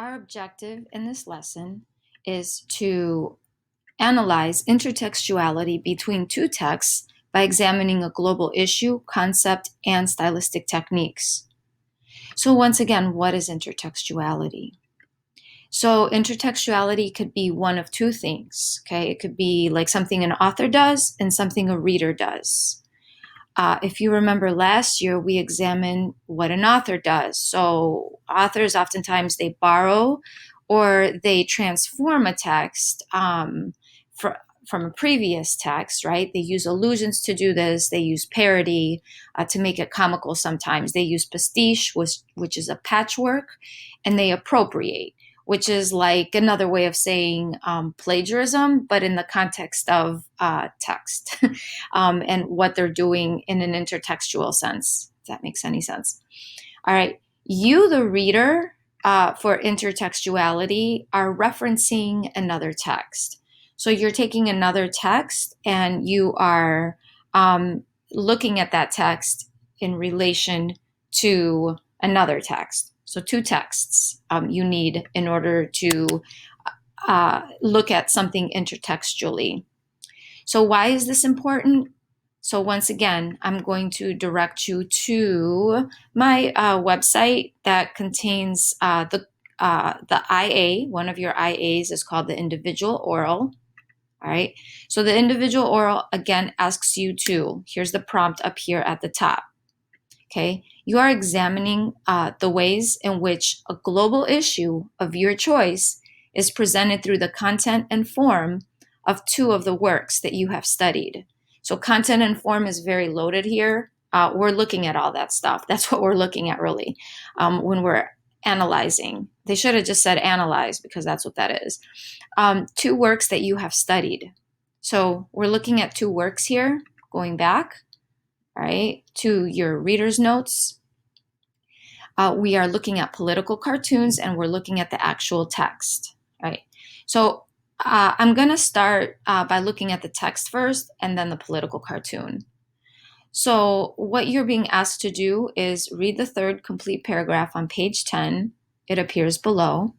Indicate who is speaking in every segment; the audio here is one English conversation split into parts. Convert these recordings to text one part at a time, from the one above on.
Speaker 1: Our objective in this lesson is to analyze intertextuality between two texts by examining a global issue, concept, and stylistic techniques. So once again, what is intertextuality? So intertextuality could be one of two things, okay? It could be like something an author does and something a reader does. If you remember last year, we examined what an author does. So authors oftentimes they borrow or they transform a text from a previous text, right? They use allusions to do this. They use parody to make it comical sometimes. They use pastiche, which is a patchwork, and they appropriate, which is like another way of saying plagiarism, but in the context of text and what they're doing in an intertextual sense, if that makes any sense. All right. You, the reader, for intertextuality, are referencing another text. So you're taking another text and you are looking at that text in relation to another text. So two texts you need in order to look at something intertextually. So why is this important? So once again, I'm going to direct you to my website that contains the IA. One of your IAs is called the individual oral. All right. So the individual oral again asks you to, here's the prompt up here at the top. Okay. You are examining the ways in which a global issue of your choice is presented through the content and form of two of the works that you have studied. So content and form is very loaded here. We're looking at all that stuff. That's what we're looking at really when we're analyzing. They should have just said analyze because that's what that is. Two works that you have studied. So we're looking at two works here, going back, all right, to your reader's notes. We are looking at political cartoons and we're looking at the actual text, right? So I'm going to start by looking at the text first and then the political cartoon. So what you're being asked to do is read the third complete paragraph on page 10. It appears below.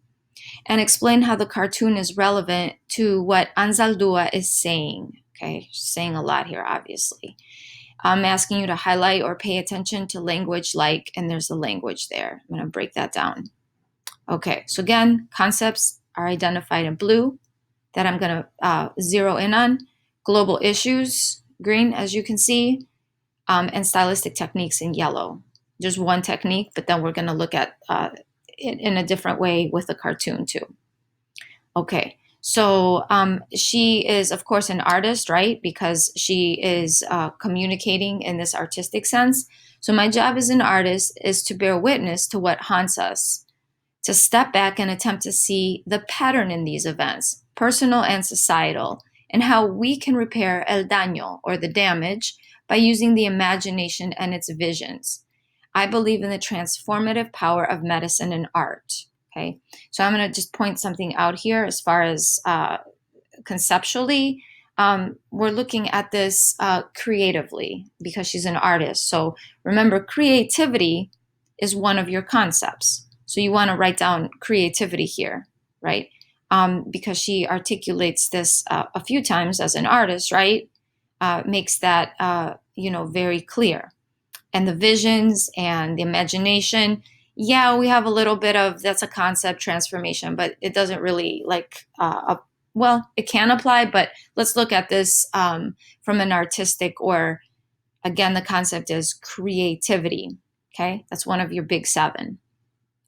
Speaker 1: And explain how the cartoon is relevant to what Anzaldúa is saying. Okay, she's saying a lot here, obviously. I'm asking you to highlight or pay attention to language like, and there's the language there. I'm going to break that down. Okay, so again, concepts are identified in blue that I'm going to zero in on. Global issues, green, as you can see, and stylistic techniques in yellow. Just one technique, but then we're going to look at it in a different way with the cartoon too. Okay, so she is, of course, an artist, right? Because she is communicating in this artistic sense. So my job as an artist is to bear witness to what haunts us, to step back and attempt to see the pattern in these events, personal and societal, and how we can repair el daño, or the damage, by using the imagination and its visions. I believe in the transformative power of medicine and art. Okay, so I'm going to just point something out here as far as conceptually. We're looking at this creatively because she's an artist. So remember, creativity is one of your concepts. So you want to write down creativity here, right? Because she articulates this a few times as an artist, right? Makes that, very clear. And the visions and the imagination, yeah, we have a little bit of, that's a concept transformation, but it doesn't really it can apply, but let's look at this from an artistic, or again, the concept is creativity. Okay, that's one of your big seven.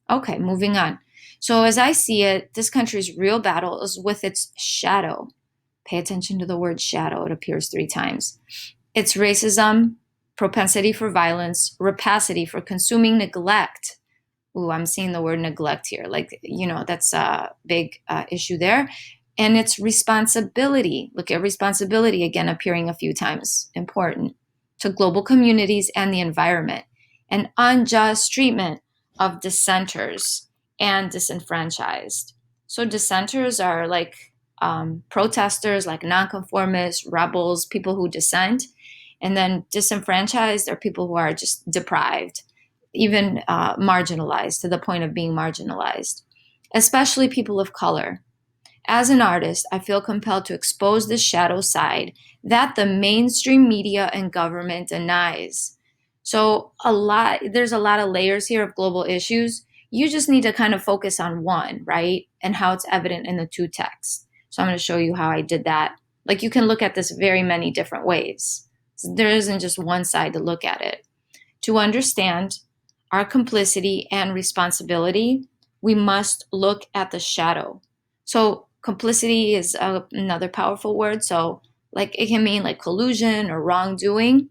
Speaker 1: Okay, moving on. So as I see it, this country's real battle is with its shadow. Pay attention to the word shadow. It appears 3 times. It's racism, propensity for violence, rapacity for consuming, neglect. Ooh, I'm seeing the word neglect here. That's a big issue there. And it's responsibility. Look at responsibility again appearing a few times. Important. To global communities and the environment. And unjust treatment of dissenters and disenfranchised. So dissenters are like protesters, like nonconformists, rebels, people who dissent. And then disenfranchised are people who are just deprived, even marginalized, to the point of being marginalized. especially people of color. As an artist, I feel compelled to expose the shadow side that the mainstream media and government denies. So there's a lot of layers here of global issues. You just need to kind of focus on one, right? And how it's evident in the two texts. So I'm going to show you how I did that. Like you can look at this very many different ways. So there isn't just one side to look at it. To understand our complicity and responsibility, we must look at the shadow. So complicity is another powerful word. So like it can mean like collusion or wrongdoing.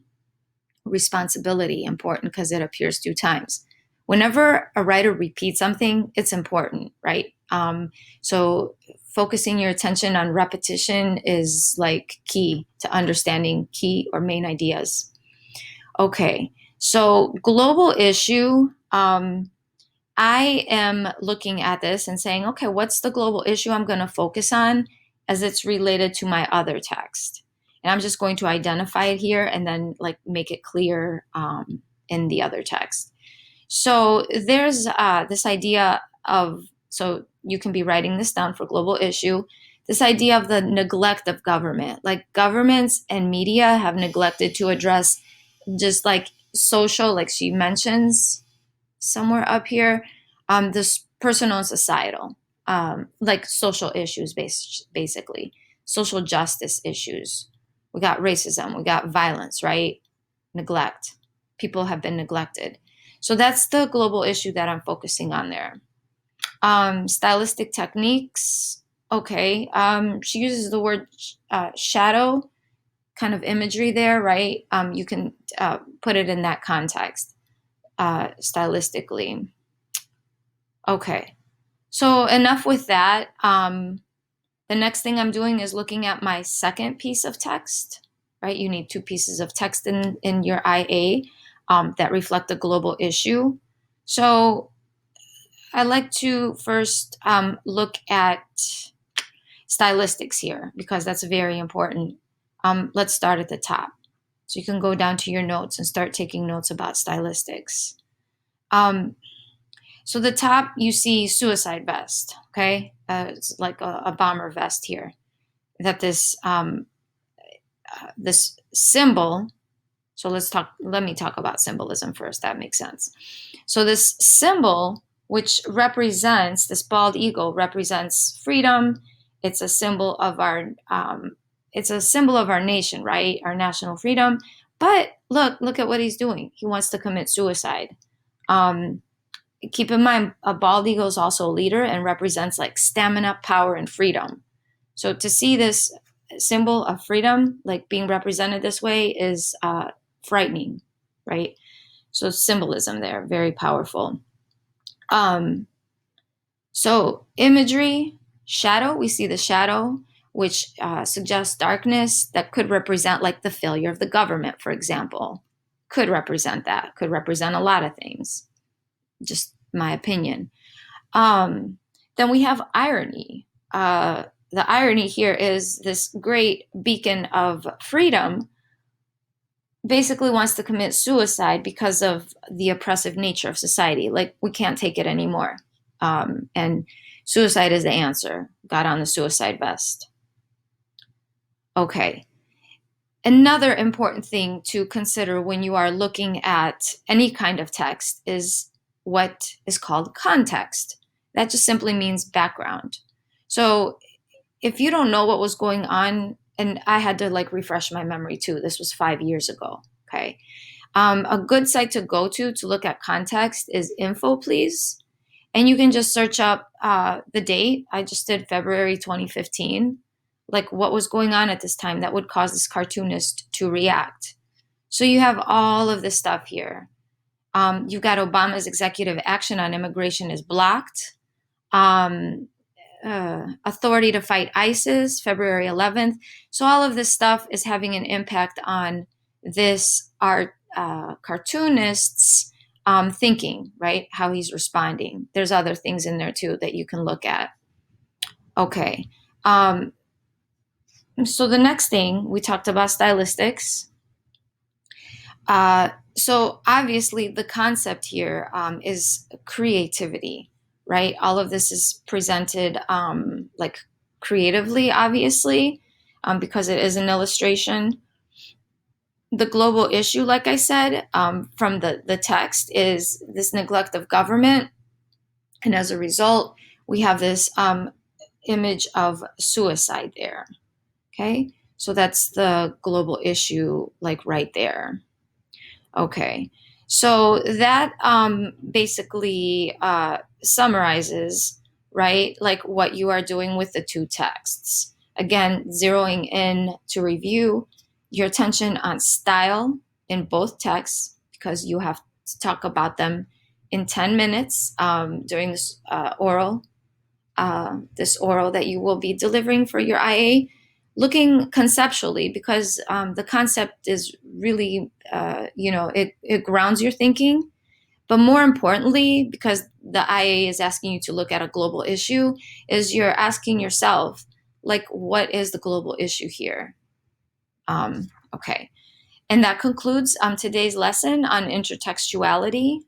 Speaker 1: Responsibility, important because it appears two times. Whenever a writer repeats something, it's important, right? So focusing your attention on repetition is like key to understanding key or main ideas. Okay, so global issue. I am looking at this and saying, okay, what's the global issue I'm going to focus on as it's related to my other text? And I'm just going to identify it here and then like make it clear in the other text. So there's this idea of, so you can be writing this down for global issue, this idea of the neglect of government. Like governments and media have neglected to address just like social, like she mentions somewhere up here, this personal and societal, like social issues, basically, social justice issues. We got racism, we got violence, right? Neglect. People have been neglected. So that's the global issue that I'm focusing on there. Stylistic techniques. Okay. She uses the word shadow kind of imagery there, right? You can put it in that context stylistically. Okay, so enough with that. The next thing I'm doing is looking at my second piece of text, right? You need two pieces of text in your IA that reflect a global issue. So I like to first look at stylistics here because that's very important. Let's start at the top. So you can go down to your notes and start taking notes about stylistics. So the top, you see suicide vest, okay? It's like a bomber vest here. That this symbol, so let me talk about symbolism first, that makes sense. So this symbol, which represents, this bald eagle represents freedom. It's a symbol of our nation, right? Our national freedom. But look at what he's doing. He wants to commit suicide. Keep in mind, a bald eagle is also a leader and represents like stamina, power, and freedom. So to see this symbol of freedom, like being represented this way, is frightening, right? So symbolism there, very powerful. So imagery, shadow, we see the shadow, which suggests darkness that could represent like the failure of the government, for example. Could represent that, could represent a lot of things. Just my opinion. Then we have irony. The irony here is this great beacon of freedom basically wants to commit suicide because of the oppressive nature of society. Like we can't take it anymore. And suicide is the answer. Got on the suicide vest. Okay. Another important thing to consider when you are looking at any kind of text is what is called context. That just simply means background. So if you don't know what was going on, and I had to like refresh my memory too, this was 5 years ago, okay? A good site to go to look at context is Info Please. And you can just search up the date. I just did February 2015, like what was going on at this time that would cause this cartoonist to react. So you have all of this stuff here. You've got Obama's executive action on immigration is blocked. Authority to fight ISIS, February 11th. So all of this stuff is having an impact on this art cartoonist's thinking, right? How he's responding. There's other things in there too that you can look at. Okay. So the next thing, we talked about stylistics. So obviously the concept here is creativity, right? All of this is presented like creatively, obviously, because it is an illustration. The global issue, like I said, from the text, is this neglect of government. And as a result, we have this image of suicide there. Okay. So that's the global issue, like right there. Okay. So that basically summarizes, right, like what you are doing with the two texts. Again, zeroing in to review your attention on style in both texts, because you have to talk about them in 10 minutes during this oral that you will be delivering for your IA, looking conceptually, because the concept is really, it grounds your thinking. But more importantly, because the IA is asking you to look at a global issue, is you're asking yourself, like, what is the global issue here? Okay. And that concludes today's lesson on intertextuality.